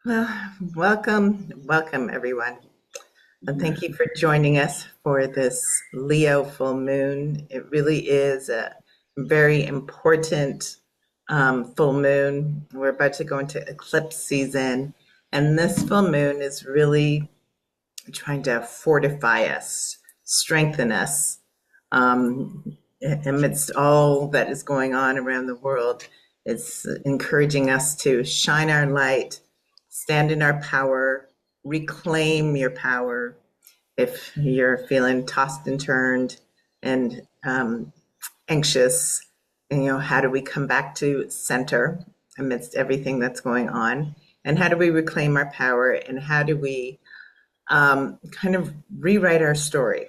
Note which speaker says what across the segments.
Speaker 1: Well, welcome everyone. And thank you for joining us for this Leo full moon. It really is a very important full moon. We're about to go into eclipse season, and this full moon is really trying to fortify us, strengthen us amidst all that is going on around the world. It's encouraging us to shine our light, stand in our power, reclaim your power. If you're feeling tossed and turned and anxious, how do we come back to center amidst everything that's going on? And how do we reclaim our power? And how do we kind of rewrite our story?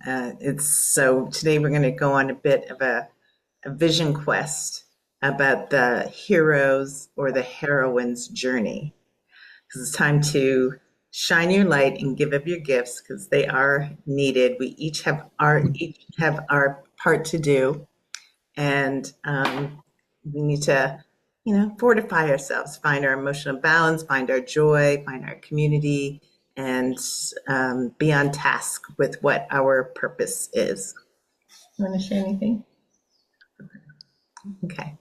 Speaker 1: It's so today we're going to go on a bit of a vision quest about the heroes or the heroine's journey. Because it's time to shine your light and give up your gifts because they are needed. We each have our part to do, and we need to, fortify ourselves, find our emotional balance, find our joy, find our community, and be on task with what our purpose is. You want to share anything? Okay.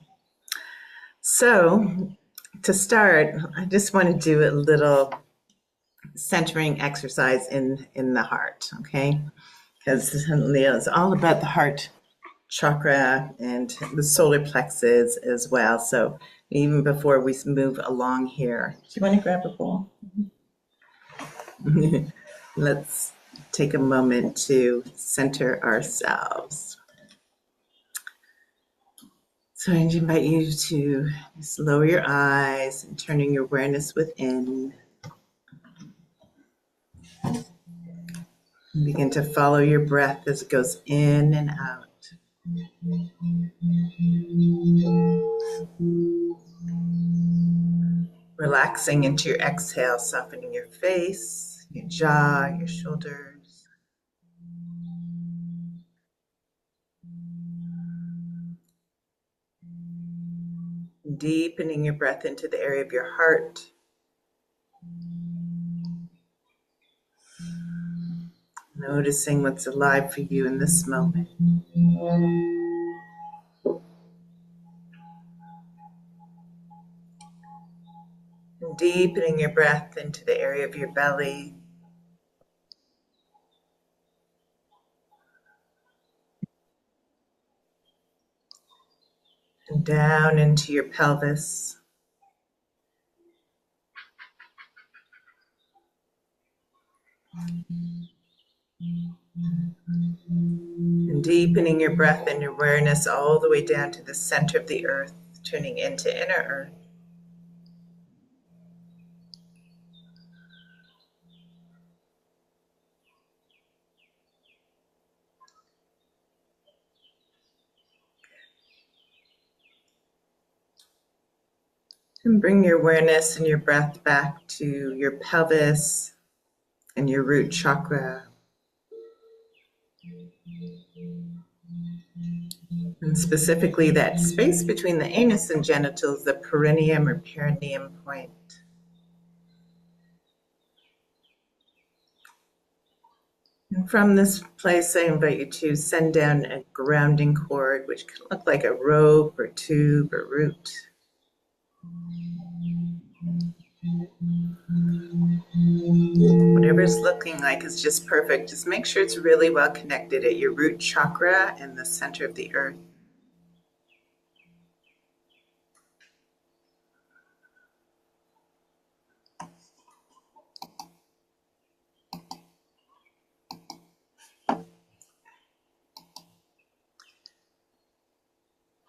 Speaker 1: So to start, I just want to do a little centering exercise in the heart, okay? Because Leo is all about the heart chakra and the solar plexus as well. So even before we move along here, do you want to grab a bowl? Let's take a moment to center ourselves. So I invite you to just lower your eyes and turning your awareness within. Begin to follow your breath as it goes in and out. Relaxing into your exhale, softening your face, your jaw, your shoulders. Deepening your breath into the area of your heart. Noticing what's alive for you in this moment. Deepening your breath into the area of your belly. And down into your pelvis. And deepening your breath and awareness all the way down to the center of the earth, turning into inner earth. And bring your awareness and your breath back to your pelvis and your root chakra. And specifically that space between the anus and genitals, the perineum or perineum point. And from this place, I invite you to send down a grounding cord, which can look like a rope or tube or root. Whatever it's looking like is just perfect. Just make sure it's really well connected at your root chakra in the center of the earth.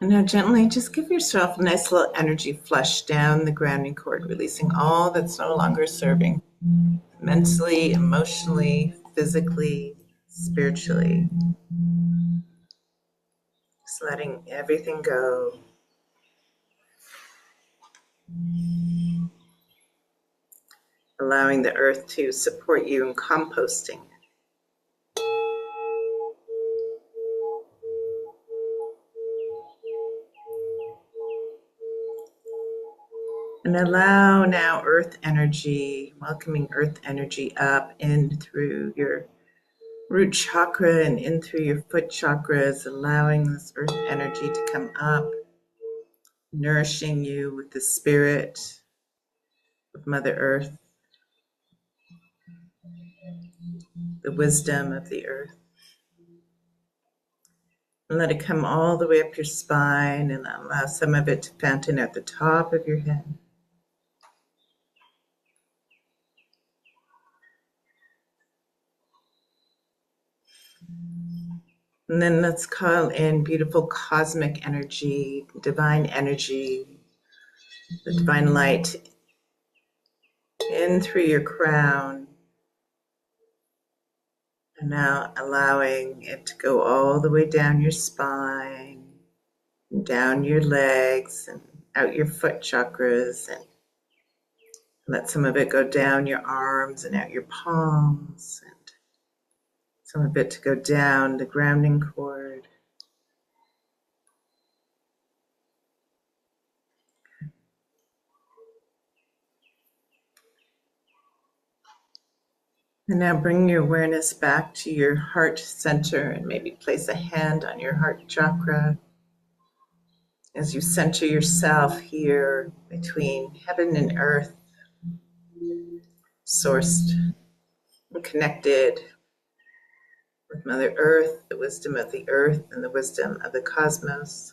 Speaker 1: And now gently just give yourself a nice little energy flush down the grounding cord, releasing all that's no longer serving mentally, emotionally, physically, spiritually. Just letting everything go. Allowing the earth to support you in composting. And allow now earth energy, welcoming earth energy up in through your root chakra and in through your foot chakras, allowing this earth energy to come up, nourishing you with the spirit of Mother Earth, the wisdom of the earth. And let it come all the way up your spine and allow some of it to fountain at the top of your head. And then let's call in beautiful cosmic energy, the divine light in through your crown. And now allowing it to go all the way down your spine, and down your legs, and out your foot chakras, and let some of it go down your arms and out your palms, and some of it to go down the grounding cord. And now bring your awareness back to your heart center and maybe place a hand on your heart chakra as you center yourself here between heaven and earth, sourced and connected with Mother Earth, the wisdom of the earth and the wisdom of the cosmos.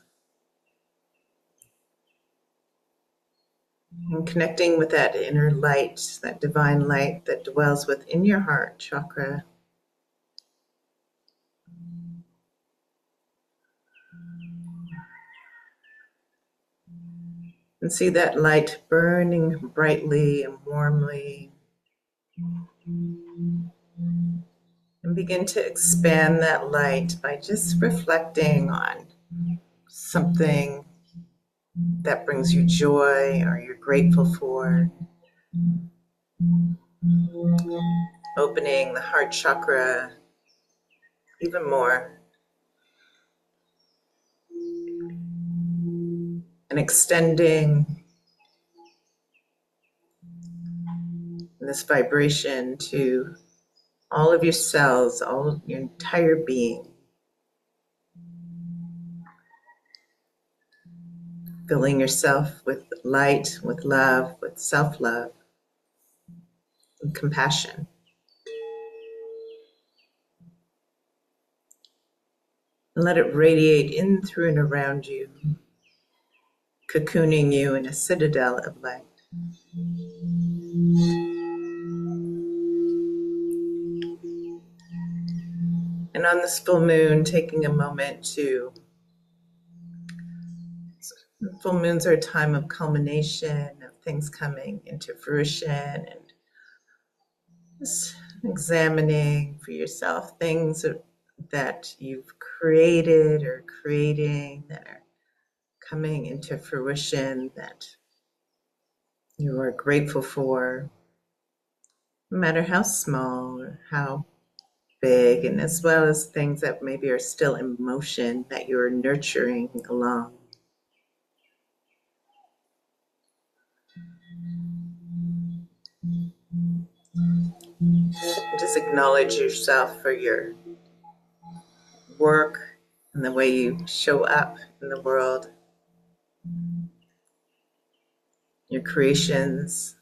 Speaker 1: And connecting with that inner light, that divine light that dwells within your heart chakra. And see that light burning brightly and warmly. And begin to expand that light by just reflecting on something that brings you joy or you're grateful for. Opening the heart chakra even more. And extending this vibration to all of your cells, all of your entire being. Filling yourself with light, with love, with self-love, and compassion. And let it radiate in, through, and around you, cocooning you in a citadel of light. And on this full moon, taking a moment to, full moons are a time of culmination, of things coming into fruition, and just examining for yourself things that you've created or creating that are coming into fruition that you are grateful for, no matter how small or how big, and as well as things that maybe are still in motion that you're nurturing along. Just acknowledge yourself for your work and the way you show up in the world, your creations,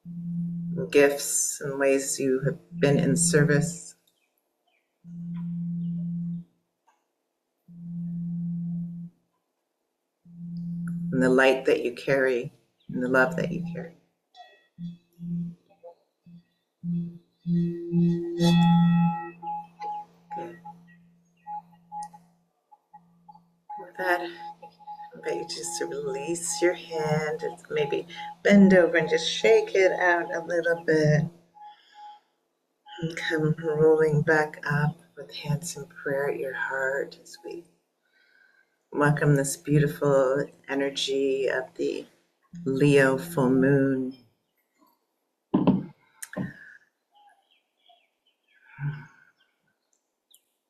Speaker 1: and gifts, and ways you have been in service. And the light that you carry, and the love that you carry. Good. With that, I invite you just to release your hand and maybe bend over and just shake it out a little bit. And come rolling back up with hands in prayer at your heart as we welcome this beautiful energy of the Leo full moon.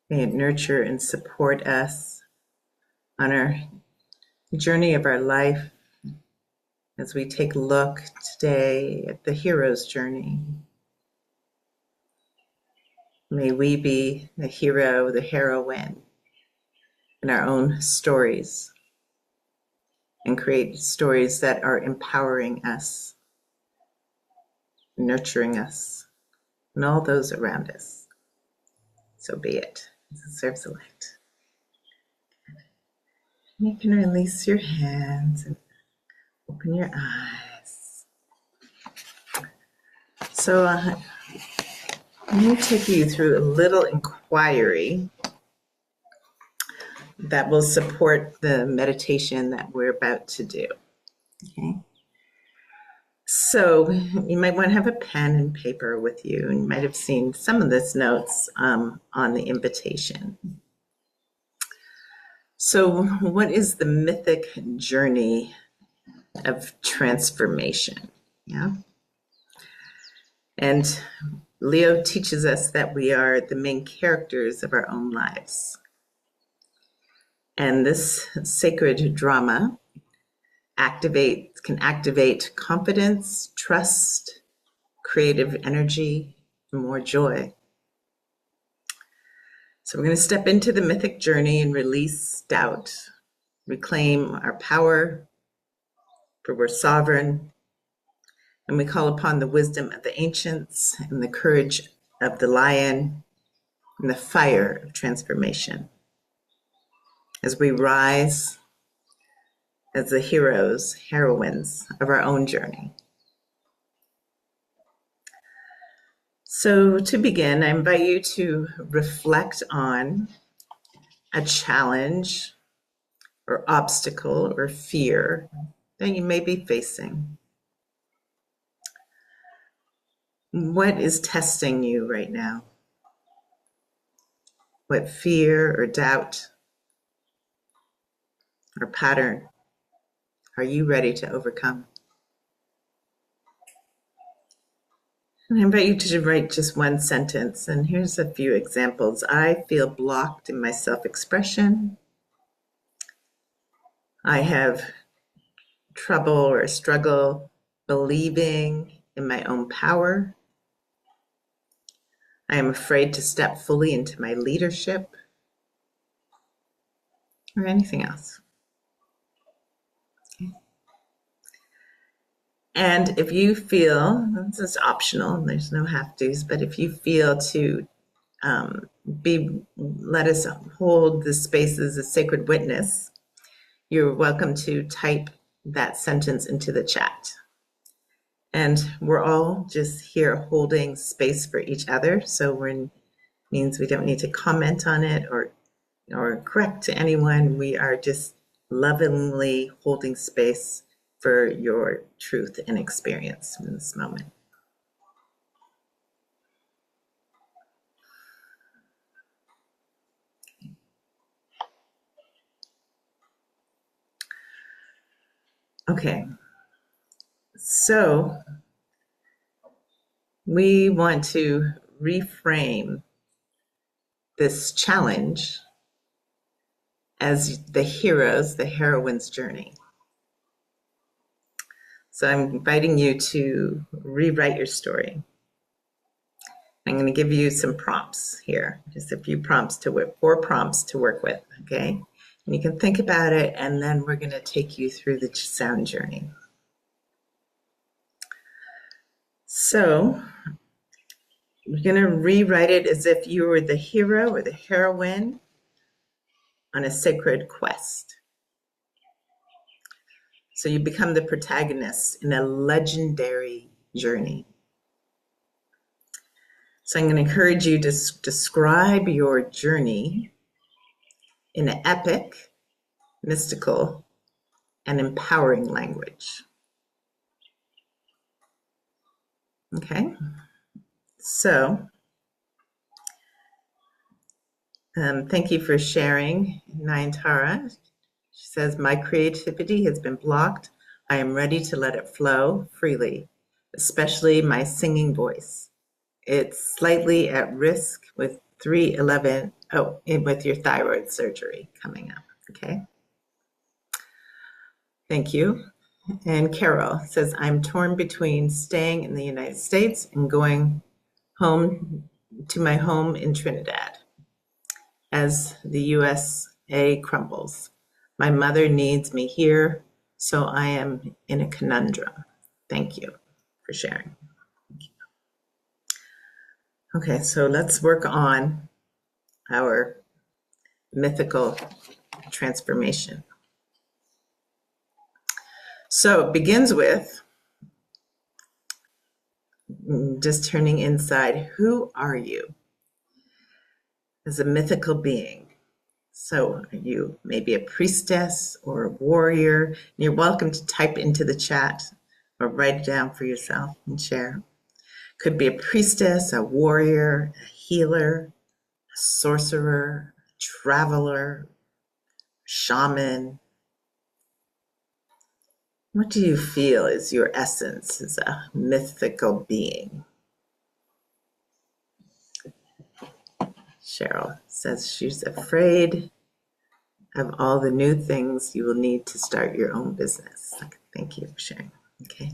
Speaker 1: May it nurture and support us on our journey of our life, as we take a look today at the hero's journey. May we be the hero, the heroine in our own stories and create stories that are empowering us, nurturing us, and all those around us. So be it. As it serves the light. You can release your hands and open your eyes. So let me take you through a little inquiry that will support the meditation that we're about to do. Okay. So you might want to have a pen and paper with you, and you might have seen some of this notes on the invitation. So what is the mythic journey of transformation? Yeah. And Leo teaches us that we are the main characters of our own lives. And this sacred drama can activate confidence, trust, creative energy, and more joy. So we're going to step into the mythic journey and release doubt, reclaim our power, for we're sovereign, and we call upon the wisdom of the ancients and the courage of the lion and the fire of transformation as we rise as the heroes, heroines of our own journey. So to begin, I invite you to reflect on a challenge or obstacle or fear that you may be facing. What is testing you right now? What fear or doubt or pattern are you ready to overcome? And I invite you to write just one sentence, and here's a few examples. I feel blocked in my self-expression. I have trouble or struggle believing in my own power. I am afraid to step fully into my leadership, or anything else. Okay. And if you feel, this is optional, there's no have-tos, but if you feel to let us hold this space as a sacred witness, you're welcome to type that sentence into the chat. And we're all just here holding space for each other. So means we don't need to comment on it or correct anyone. We are just lovingly holding space for your truth and experience in this moment. Okay, so we want to reframe this challenge as the heroine's journey. So I'm inviting you to rewrite your story. I'm going to give you some prompts here, just a few prompts to work, 4 prompts to work with, okay? And you can think about it, and then we're going to take you through the sound journey. So we're going to rewrite it as if you were the hero or the heroine on a sacred quest. So you become the protagonist in a legendary journey. So I'm going to encourage you to describe your journey in an epic, mystical, and empowering language. Okay, so thank you for sharing, Nayantara. She says, my creativity has been blocked. I am ready to let it flow freely, especially my singing voice. It's slightly at risk with 311, with your thyroid surgery coming up, okay? Thank you. And Carol says, I'm torn between staying in the United States and going home to my home in Trinidad as the USA crumbles. My mother needs me here, so I am in a conundrum. Thank you for sharing. Okay, so let's work on our mythical transformation. So it begins with just turning inside. Who are you as a mythical being? So are you maybe a priestess or a warrior? And you're welcome to type into the chat or write it down for yourself and share. Could be a priestess, a warrior, a healer, a sorcerer, a traveler, shaman. What do you feel is your essence as a mythical being? Cheryl says she's afraid of all the new things you will need to start your own business. Thank you for sharing. Okay.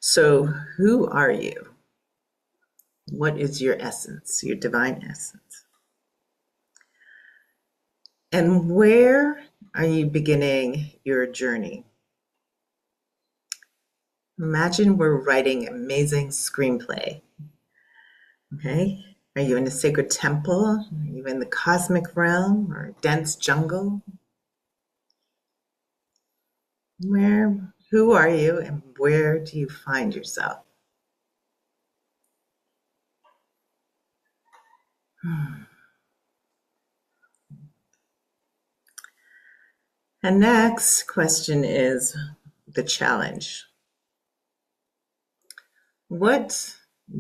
Speaker 1: So who are you? What is your essence, your divine essence? And where are you beginning your journey? Imagine we're writing an amazing screenplay. Okay. Are you in a sacred temple? Are you in the cosmic realm or a dense jungle? Who are you and where do you find yourself? And next question is the challenge. What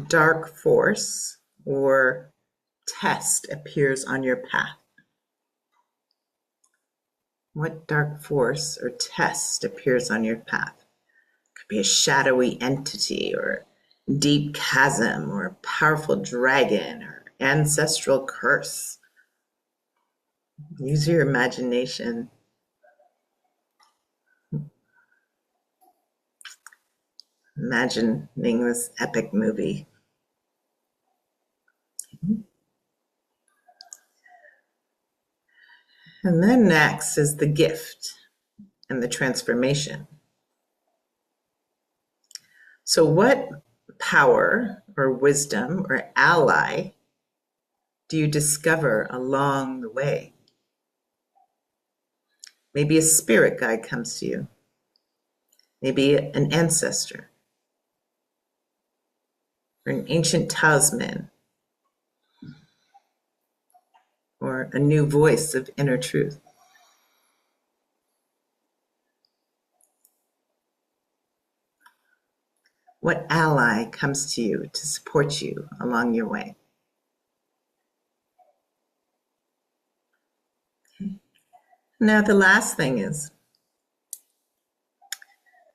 Speaker 1: dark force or test appears on your path? What dark force or test appears on your path? It could be a shadowy entity or deep chasm or a powerful dragon or ancestral curse. Use your imagination. Imagining this epic movie. And then next is the gift and the transformation. So what power or wisdom or ally do you discover along the way? Maybe a spirit guide comes to you. Maybe an ancestor or an ancient talisman or a new voice of inner truth. What ally comes to you to support you along your way? Now, the last thing is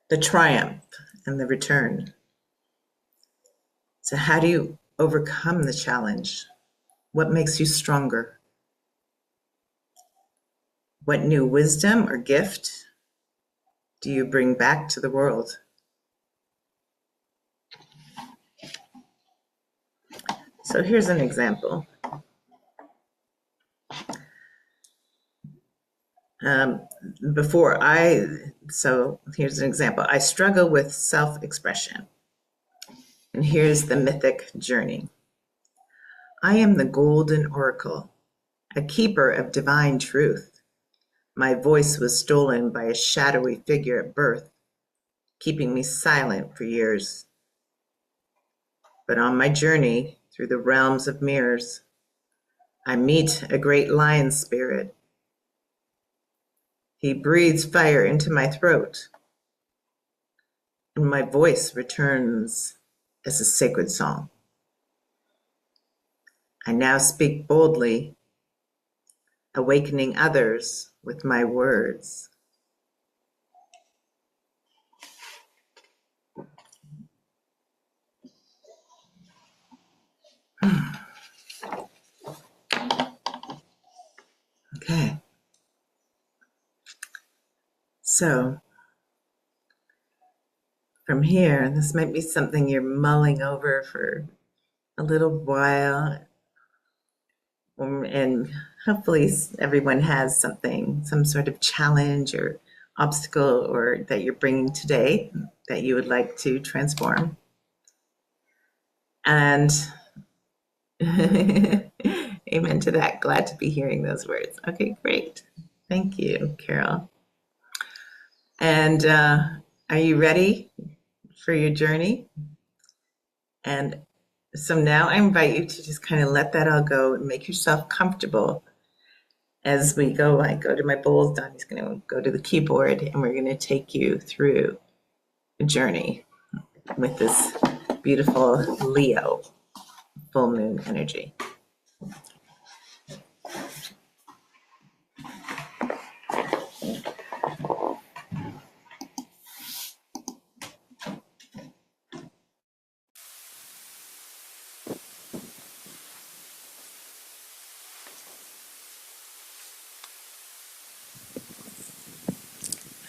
Speaker 1: the triumph and the return. So how do you overcome the challenge? What makes you stronger? What new wisdom or gift do you bring back to the world? So here's an example. Here's an example. I struggle with self-expression. And here's the mythic journey. I am the golden oracle, a keeper of divine truth. My voice was stolen by a shadowy figure at birth, keeping me silent for years. But on my journey through the realms of mirrors, I meet a great lion spirit. He breathes fire into my throat, and my voice returns as a sacred song. I now speak boldly, awakening others with my words. Okay. So from here, this might be something you're mulling over for a little while. And hopefully everyone has something, some sort of challenge or obstacle or that you're bringing today that you would like to transform. And amen to that. Glad to be hearing those words. Okay, great. Thank you, Carol. And are you ready for your journey? And so now I invite you to just kind of let that all go and make yourself comfortable as we go. I go to my bowls. Donnie's going to go to the keyboard, and we're going to take you through a journey with this beautiful Leo full moon energy.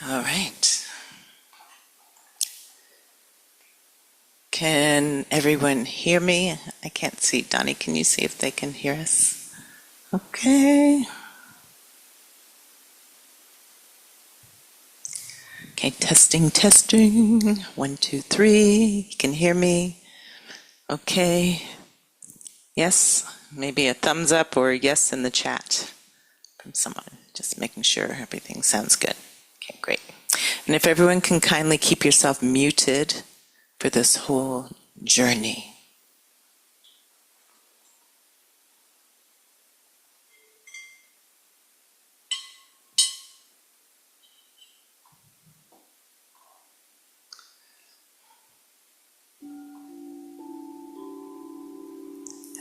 Speaker 1: All right. Can everyone hear me? I can't see. Donnie, can you see if they can hear us? Okay. Okay, testing, testing. 1, 2, 3. You can hear me? Okay. Yes, maybe a thumbs up or yes in the chat from someone. Just making sure everything sounds good. Okay, great. And if everyone can kindly keep yourself muted for this whole journey.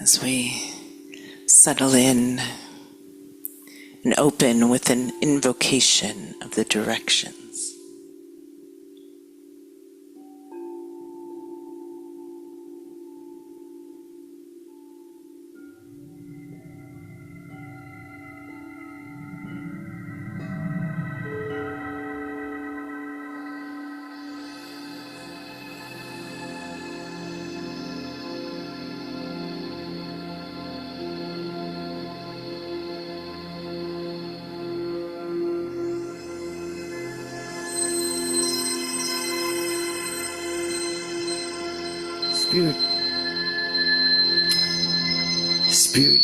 Speaker 1: As we settle in and open with an invocation of the directions.
Speaker 2: Spirit,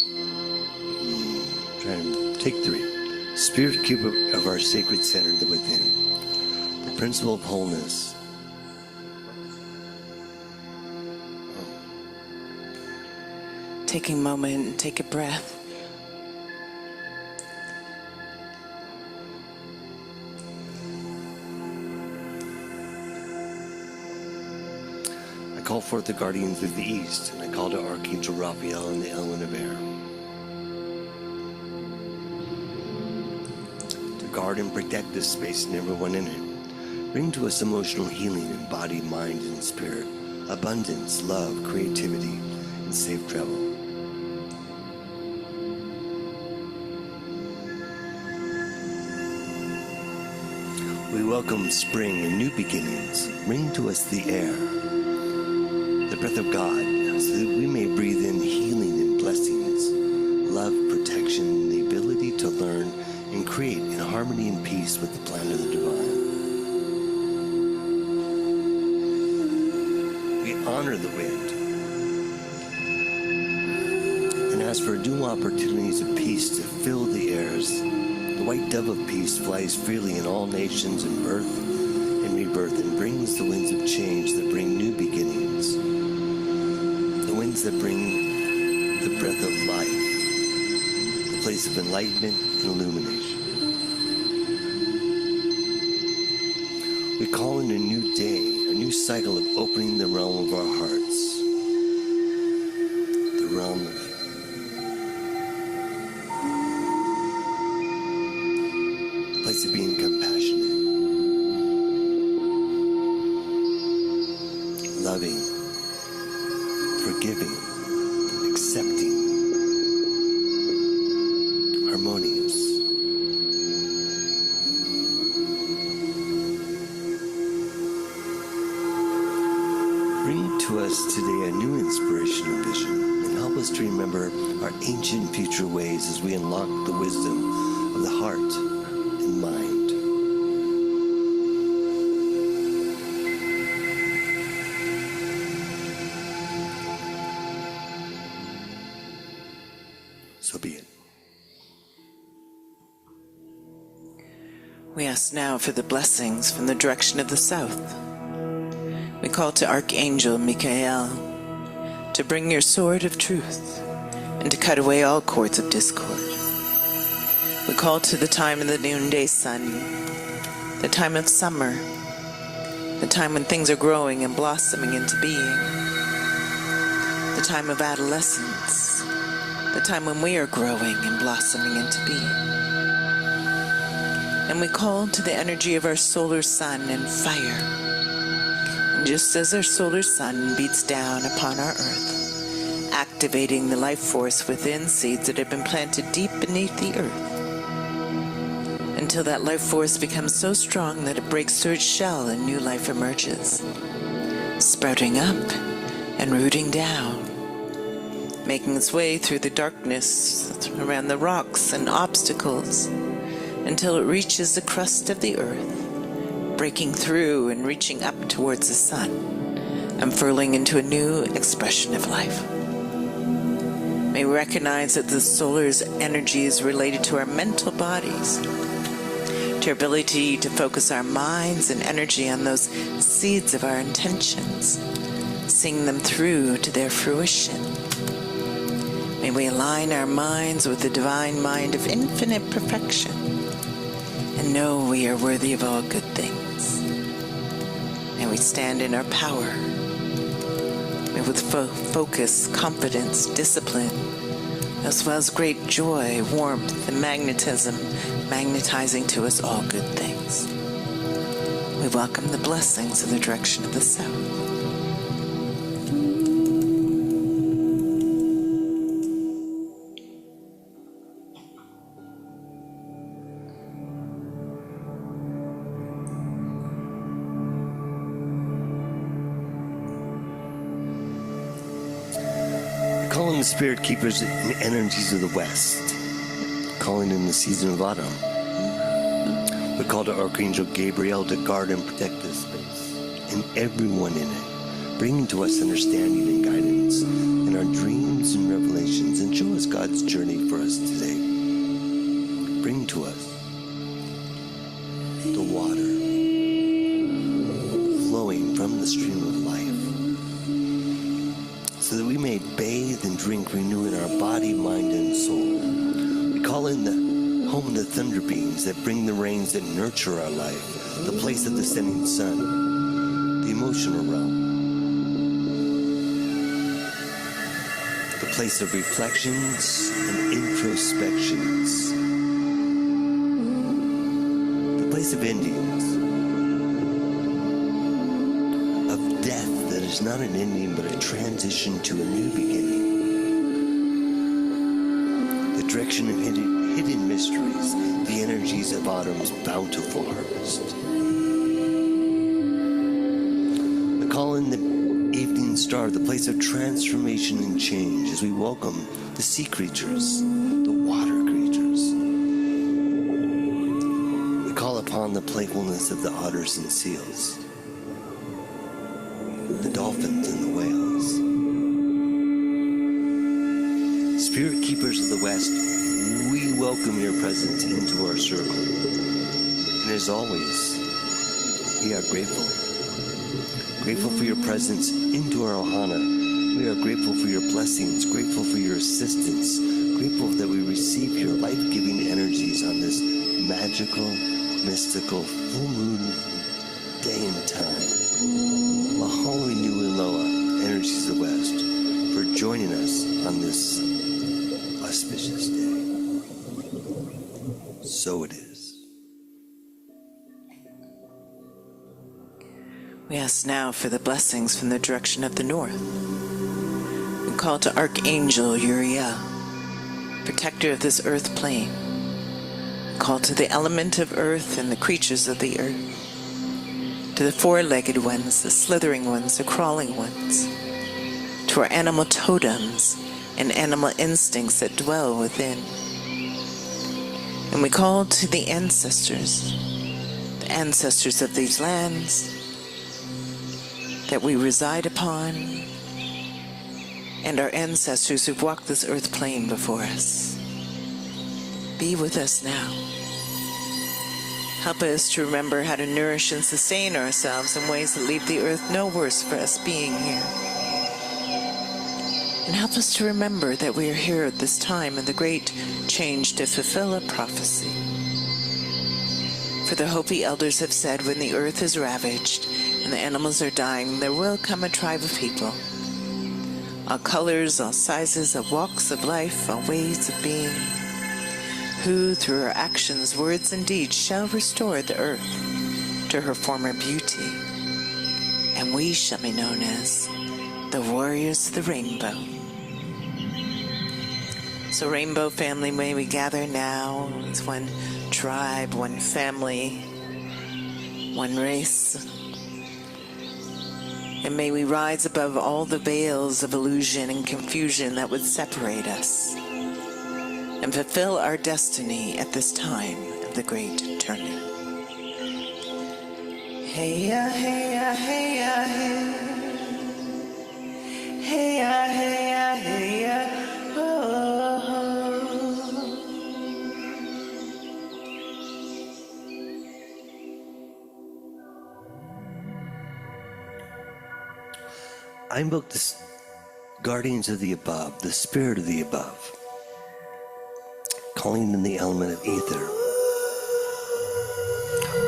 Speaker 2: trying to take 3. Spirit cube of our sacred center within, the principle of wholeness.
Speaker 1: Taking a moment and take a breath.
Speaker 2: I call forth the guardians of the East, and I call to Archangel Raphael and the element of air to guard and protect this space and everyone in it. Bring to us emotional healing in body, mind, and spirit, abundance, love, creativity, and safe travel. We welcome spring and new beginnings. Bring to us the air, the breath of God, so that we may breathe in healing and blessings, love, protection, and the ability to learn and create in harmony and peace with the plan of the divine. We honor the wind and ask for new opportunities of peace to fill the airs. The white dove of peace flies freely in all nations in birth and rebirth and brings the winds of change that bring new beginnings. The winds that bring the breath of life, the place of enlightenment and illumination. We call in a new day, a new cycle of opening the realm of our hearts, the realm of the place of being compassionate, loving, forgiving, accepting, harmonious. Bring to us today a new inspiration and vision, and help us to remember our ancient future ways as we unlock the wisdom of the heart and mind. So be it.
Speaker 3: We ask now for the blessings from the direction of the south. We call to Archangel Michael to bring your sword of truth and to cut away all cords of discord. We call to the time of the noonday sun, the time of summer, the time when things are growing and blossoming into being, the time of adolescence, the time when we are growing and blossoming into being. And we call to the energy of our solar sun and fire. And just as our solar sun beats down upon our earth, activating the life force within seeds that have been planted deep beneath the earth, until that life force becomes so strong that it breaks through its shell and new life emerges, sprouting up and rooting down, making its way through the darkness around the rocks and obstacles until it reaches the crust of the earth, breaking through and reaching up towards the sun, unfurling into a new expression of life. May we recognize that the solar's energy is related to our mental bodies, to our ability to focus our minds and energy on those seeds of our intentions, seeing them through to their fruition. May we align our minds with the divine mind of infinite perfection and know we are worthy of all good things. May we stand in our power, may with focus, confidence, discipline, as well as great joy, warmth, and magnetism, magnetizing to us all good things. We welcome the blessings of the direction of the south.
Speaker 2: Calling the spirit keepers and energies of the west, calling in the season of autumn. We call to Archangel Gabriel to guard and protect this space and everyone in it, bringing to us understanding and guidance in our dreams and revelations, and show us God's journey for us today. Bring to us the water flowing from the stream of life, so that we may bathe and drink, renewing our body, mind, and soul. We call in the home of the thunder beings that bring the rains that nurture our life, the place of the setting sun, the emotional realm, the place of reflections and introspections, the place of endings, of death that is not an ending but a transition to a new beginning, the direction of hidden mysteries, the energies of autumn's bountiful harvest. We call in the evening star, the place of transformation and change, as we welcome the sea creatures, the water creatures. We call upon the playfulness of the otters and seals, the dolphins and the whales. Spirit keepers of the West, we welcome your presence into our circle. And as always, we are grateful. Grateful for your presence into our ohana. We are grateful for your blessings, grateful for your assistance, grateful that we receive your life-giving energies on this magical, mystical, full moon day and time. Mahalo nui loa, energies of the West, for joining us on this auspicious day. So it is.
Speaker 3: We ask now for the blessings from the direction of the north. We call to Archangel Uriel, protector of this earth plane. We call to the element of earth and the creatures of the earth to the four-legged ones, the slithering ones, the crawling ones, to our animal totems and animal instincts that dwell within. And we call to the ancestors of these lands that we reside upon, and our ancestors who've walked this earth plane before us. Be with us now. Help us to remember how to nourish and sustain ourselves in ways that leave the earth no worse for us being here. And help us to remember that we are here at this time in the great change to fulfill a prophecy. For the Hopi elders have said, when the earth is ravaged and the animals are dying, there will come a tribe of people. All colors, all sizes, all walks of life, all ways of being, who through our actions, words, and deeds shall restore the earth to her former beauty. And we shall be known as the warriors of the rainbow. So rainbow family, may we gather now as one tribe, one family, one race. And may we rise above all the veils of illusion and confusion that would separate us, and fulfill our destiny at this time of the great turning. Hey ya, hey ya, hey ya, hey. Hey ya, hey ya, hey ya.
Speaker 2: I invoke the guardians of the above, the spirit of the above, calling in the element of ether.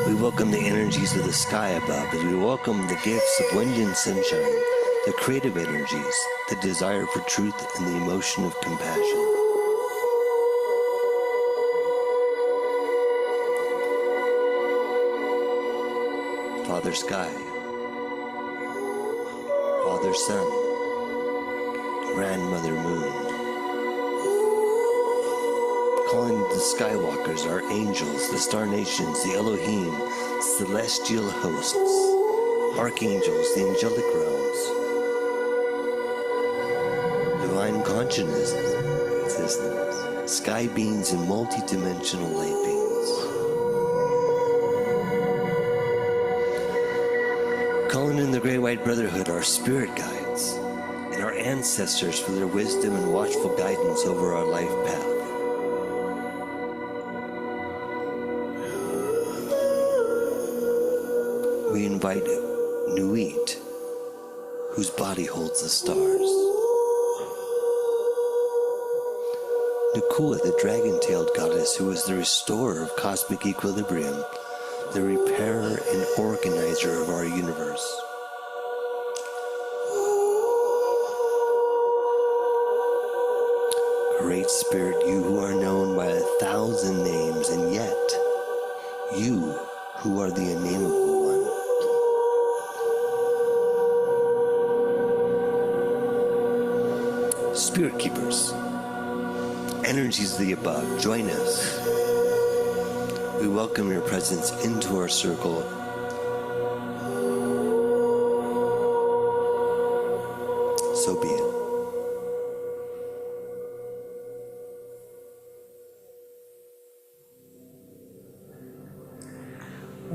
Speaker 2: We welcome the energies of the sky above as we welcome the gifts of wind and sunshine, the creative energies, the desire for truth, and the emotion of compassion. Father Sky, Father Sun, Grandmother Moon, calling the Skywalkers, our angels, the star nations, the Elohim, celestial hosts, archangels, the angelic realms, divine consciousness, existence, sky beings and multi-dimensional light beings. Calling in the Great White Brotherhood, our spirit guides, and our ancestors for their wisdom and watchful guidance over our life path. We invite Nuit, whose body holds the stars. Nukua, the dragon-tailed goddess who is the restorer of cosmic equilibrium, the repairer and organizer of our universe. Great Spirit, you who are known by 1,000 names, and yet, you who are the unnameable one. Spirit keepers, energies of the above, join us. We welcome your presence into our circle. So be it.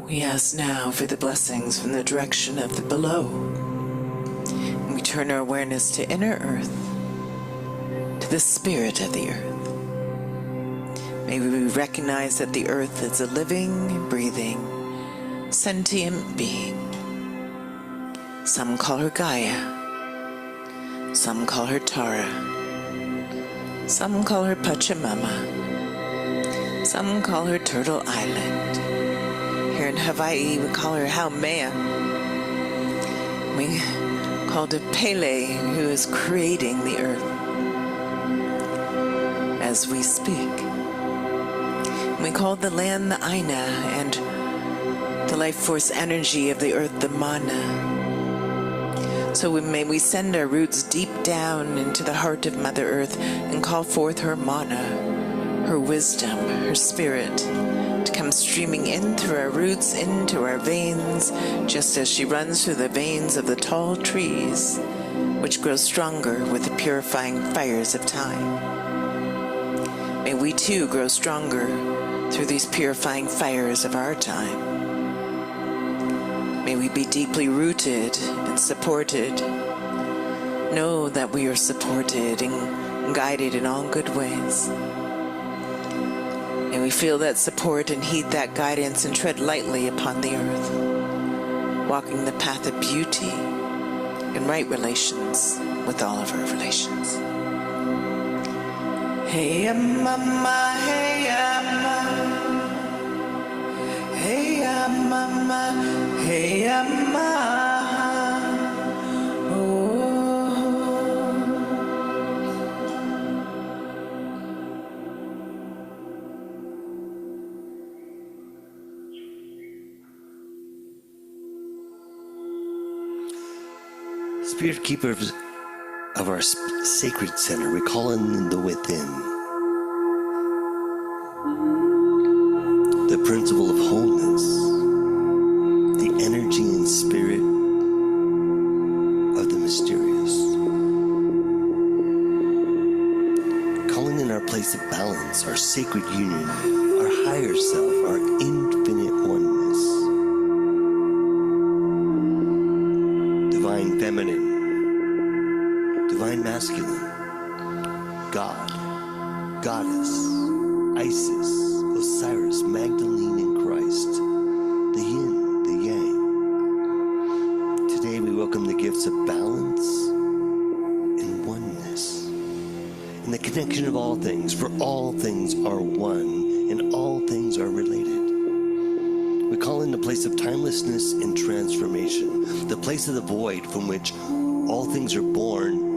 Speaker 3: We ask now for the blessings from the direction of the below. And we turn our awareness to inner earth, to the spirit of the earth. May we recognize that the earth is a living, breathing, sentient being. Some call her Gaia. Some call her Tara. Some call her Pachamama. Some call her Turtle Island. Here in Hawaii, we call her Haumea. We call her Pele, who is creating the earth as we speak. We call the land the Aina, and the life force energy of the earth the Mana. So may we send our roots deep down into the heart of Mother Earth and call forth her Mana, her wisdom, her spirit, light comes streaming in through our roots, into our veins, just as she runs through the veins of the tall trees, which grow stronger with the purifying fires of time. May we too grow stronger through these purifying fires of our time. May we be deeply rooted and supported. Know that we are supported and guided in all good ways. May we feel that support and heed that guidance and tread lightly upon the earth, walking the path of beauty and right relations with all of our relations. Hey mama, hey mama, hey mama, hey mama.
Speaker 2: Spirit keepers of our sacred center, we call in the within, the principle of wholeness, the energy and spirit of the mysterious, calling in our place of balance, our sacred union, our higher self, our infinite oneness, divine feminine, divine masculine, God, Goddess, Isis, Osiris, Magdalene, and Christ, the yin, the yang. Today we welcome the gifts of balance and oneness, and the connection of all things, for all things are one, and all things are related. We call in the place of timelessness and transformation, the place of the void from which all things are born,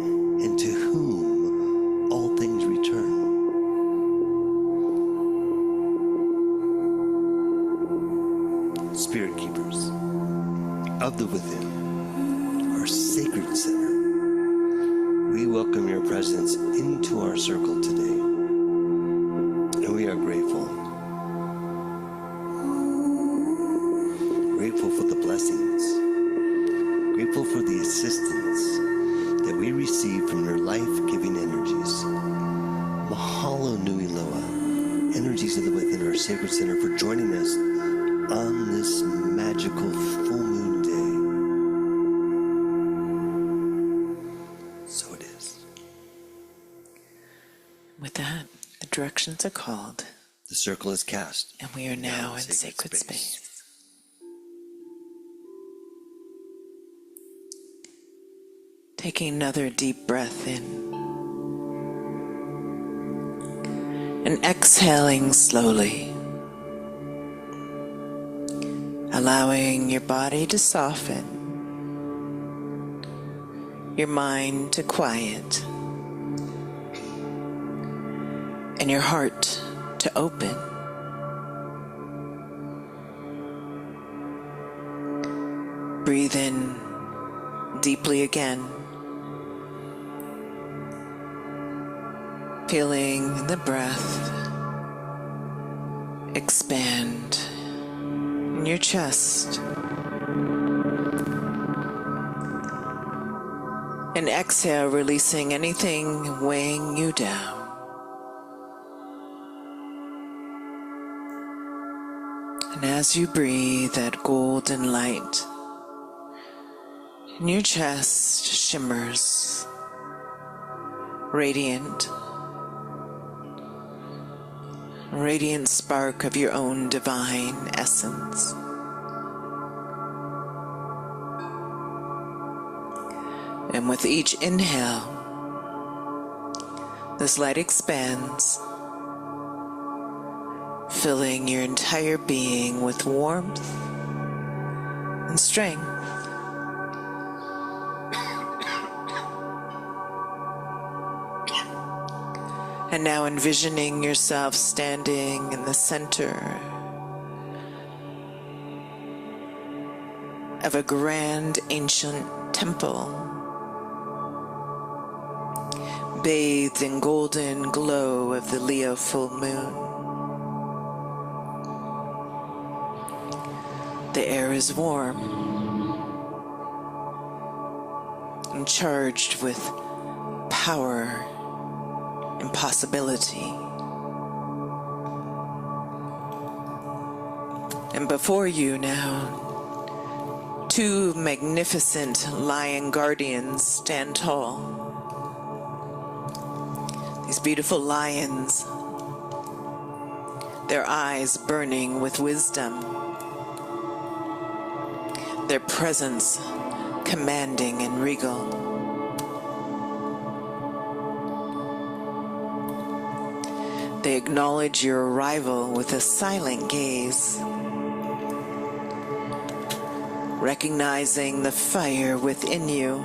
Speaker 2: and to whom all things return. Spirit keepers of the within, our sacred center, we welcome your presence into our circle today, and we are grateful. Grateful for the blessings, grateful for the assistance that we receive from your life-giving energies. Mahalo nui loa, energies of the within our sacred center, for joining us on this magical full moon day. So it is.
Speaker 3: With that, the directions are called.
Speaker 2: The circle is cast.
Speaker 3: And we are now in sacred space. Taking another deep breath in. And exhaling slowly. Allowing your body to soften. Your mind to quiet. And your heart to open. Breathe in deeply again. Feeling the breath expand in your chest. And exhale, releasing anything weighing you down. And as you breathe, that golden light in your chest shimmers, radiant spark of your own divine essence. And with each inhale, this light expands, filling your entire being with warmth and strength. And now envisioning yourself standing in the center of a grand ancient temple, bathed in golden glow of the Leo full moon. The air is warm and charged with power and possibility. And before you now, two magnificent lion guardians stand tall. These beautiful lions, their eyes burning with wisdom, their presence commanding and regal. They acknowledge your arrival with a silent gaze, recognizing the fire within you.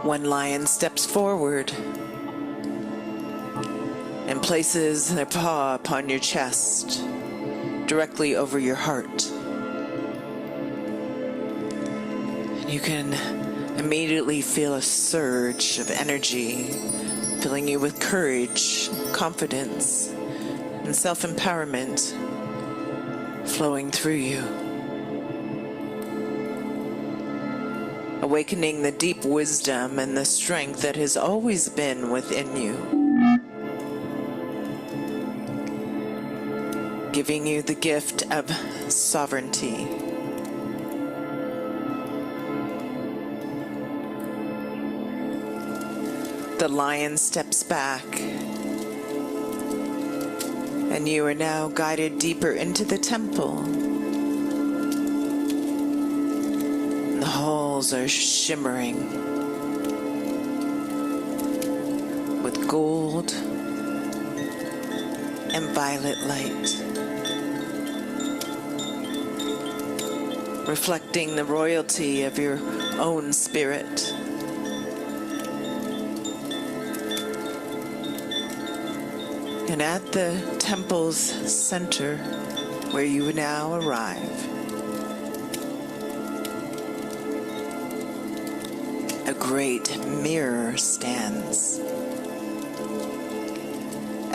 Speaker 3: One lion steps forward and places their paw upon your chest, directly over your heart. And you can immediately feel a surge of energy, filling you with courage, confidence, and self-empowerment flowing through you. Awakening the deep wisdom and the strength that has always been within you. Giving you the gift of sovereignty. The lion steps back, and you are now guided deeper into the temple. The halls are shimmering with gold and violet light, reflecting the royalty of your own spirit. And at the temple's center, where you now arrive, a great mirror stands.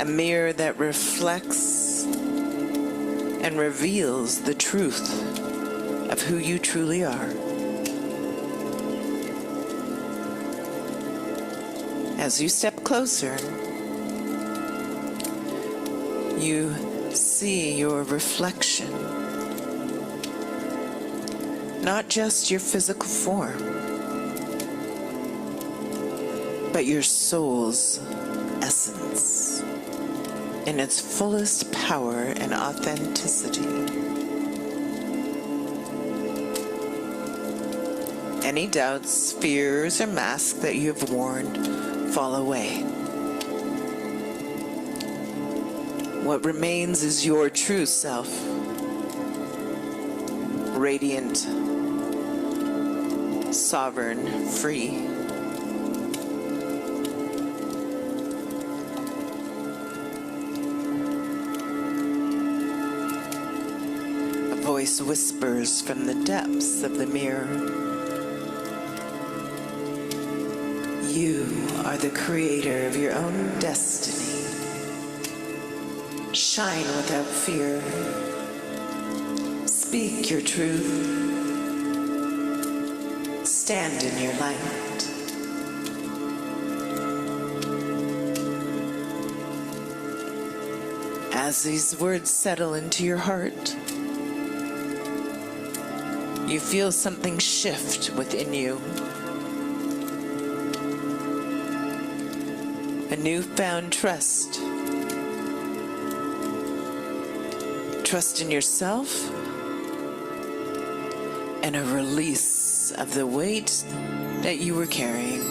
Speaker 3: A mirror that reflects and reveals the truth of who you truly are. As you step closer, you see your reflection, not just your physical form, but your soul's essence in its fullest power and authenticity. Any doubts, fears, or masks that you have worn fall away. What remains is your true self, radiant, sovereign, free. A voice whispers from the depths of the mirror. You are the creator of your own destiny. Shine without fear. Speak your truth. Stand in your light. As these words settle into your heart, you feel something shift within you. A newfound trust. Trust in yourself, and a release of the weight that you were carrying,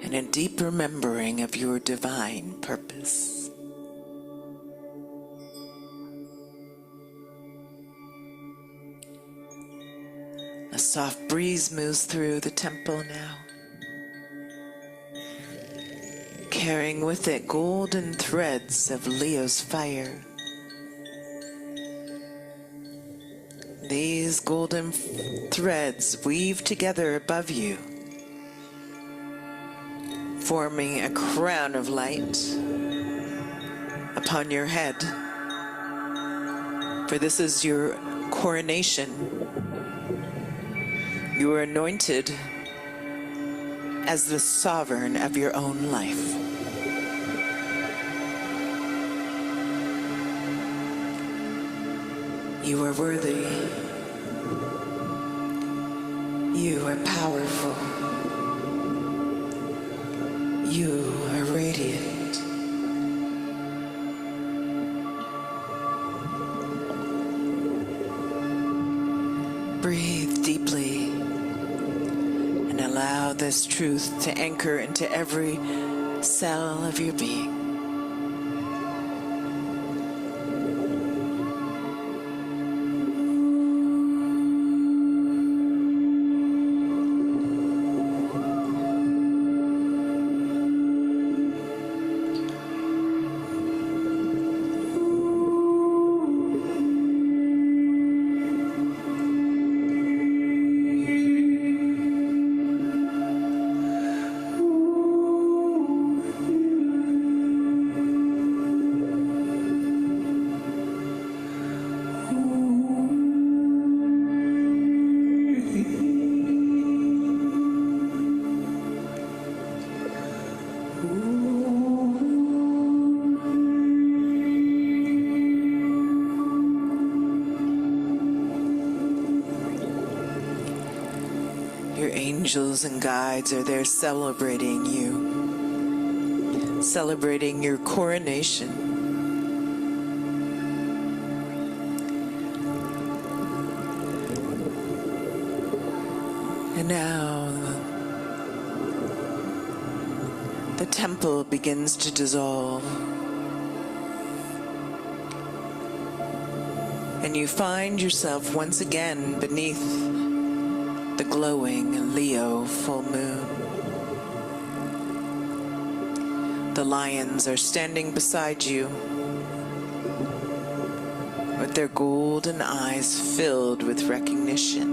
Speaker 3: and a deep remembering of your divine purpose. A soft breeze moves through the temple now, carrying with it golden threads of Leo's fire. These golden threads weave together above you, forming a crown of light upon your head. For this is your coronation. You are anointed as the sovereign of your own life. You are worthy. You are powerful. You are radiant. Breathe deeply and allow this truth to anchor into every cell of your being. Your angels and guides are there celebrating you, celebrating your coronation. And now the temple begins to dissolve. And you find yourself once again beneath the glowing Leo full moon. The lions are standing beside you with their golden eyes filled with recognition.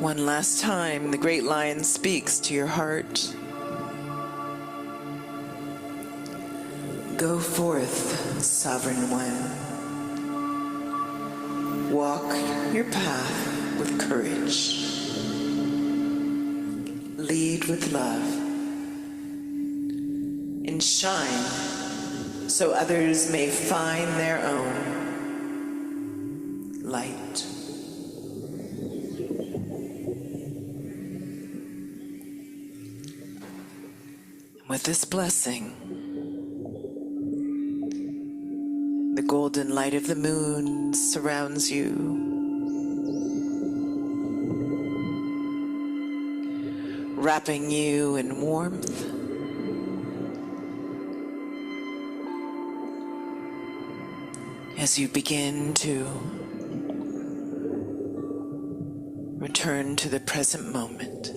Speaker 3: One last time, the great lion speaks to your heart. Go forth, sovereign one. Walk your path with courage. Lead with love. And shine so others may find their own light. With this blessing, the golden light of the moon surrounds you, wrapping you in warmth. As you begin to return to the present moment.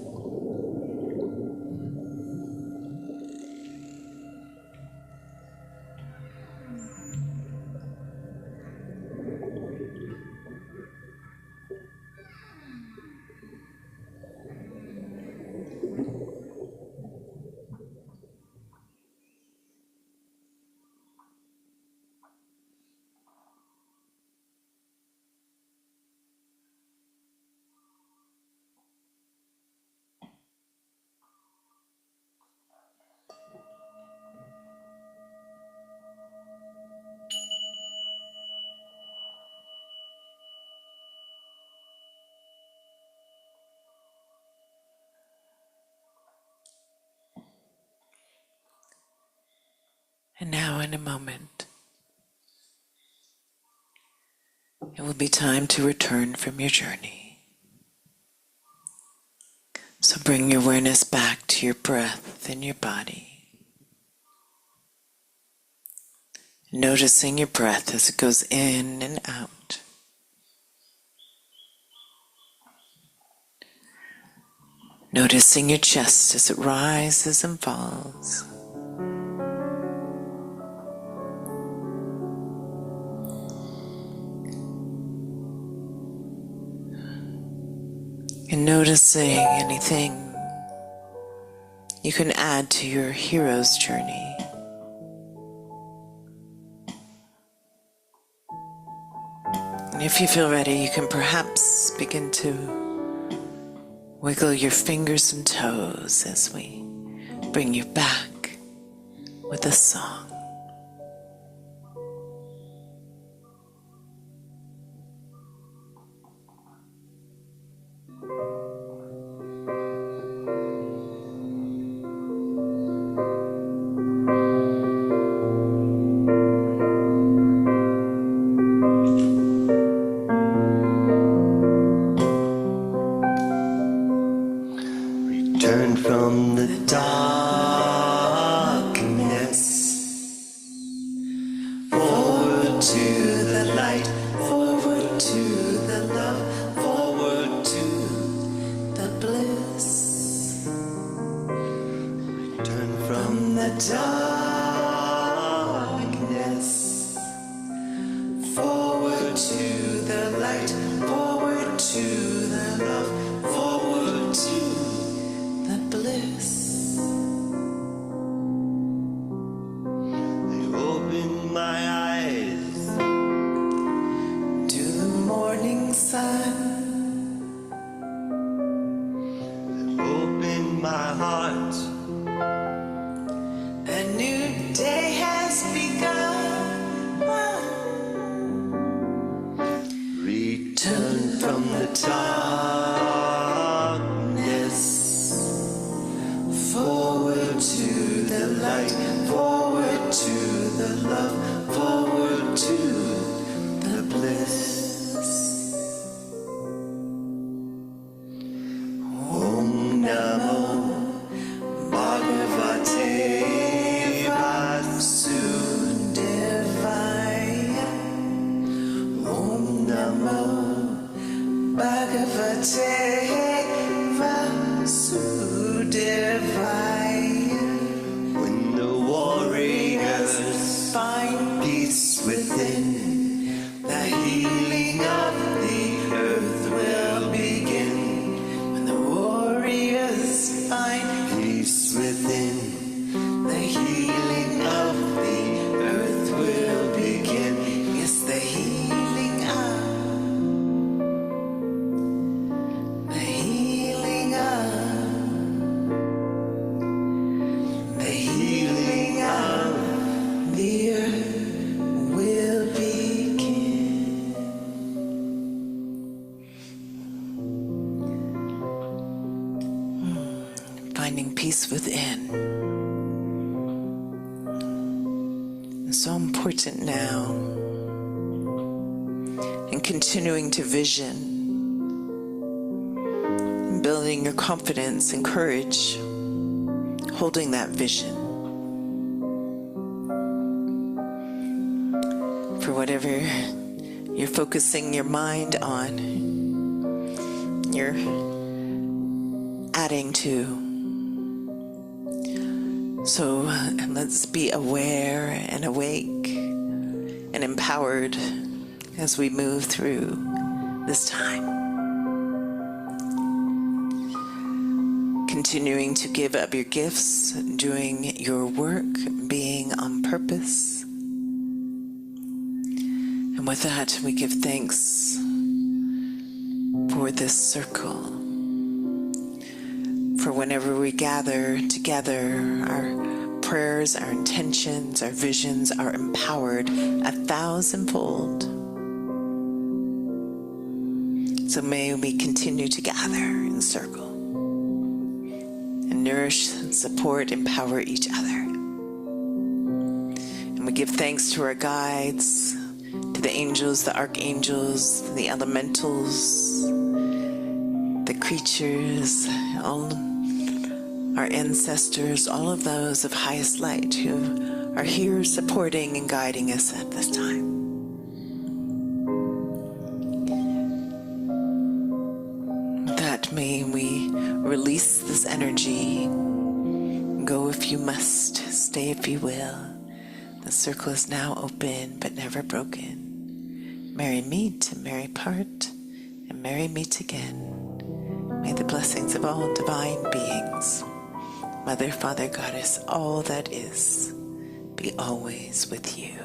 Speaker 3: And now in a moment, it will be time to return from your journey. So bring your awareness back to your breath in your body. Noticing your breath as it goes in and out. Noticing your chest as it rises and falls. And noticing anything you can add to your hero's journey. And if you feel ready, you can perhaps begin to wiggle your fingers and toes as we bring you back with a song.
Speaker 2: Turn from the darkness forward to the light, forward to the love, forward to the bliss. Turn from the darkness forward to the light, forward to the love, forward to the bliss. I open my eyes to the morning sun. I open my heart. A new day has begun. Return from the darkness forward to the light, forward to the love, forward to the bliss. Om Namo Bhagavate Vasudevaya. Om Namo Bhagavate Vasudevaya. When the warriors find peace within, the healing of the earth will begin. When the warriors find peace within, the healing of the earth will begin. Yes, the healing of the healing of the healing of the earth will begin. Finding peace within. It's so important now. And continuing to vision. And building your confidence and courage. Holding that vision. For whatever you're focusing your mind on, you're adding to. So let's be aware and awake and empowered as we move through this time. Continuing to give up your gifts, doing your work, being on purpose. And with that, we give thanks for this circle. For whenever we gather together, our prayers, our intentions, our visions are empowered 1,000-fold. So may we continue to gather in circle and nourish, support, empower each other. And we give thanks to our guides, to the angels, the archangels, the elementals, the creatures, all our ancestors, all of those of highest light who are here supporting and guiding us at this time. That may we release this energy. Go if you must, stay if you will. The circle is now open but never broken. Merry meet and merry part, and merry meet again.
Speaker 3: May the blessings of all divine beings, Mother, Father, Goddess, all that is, be always with you.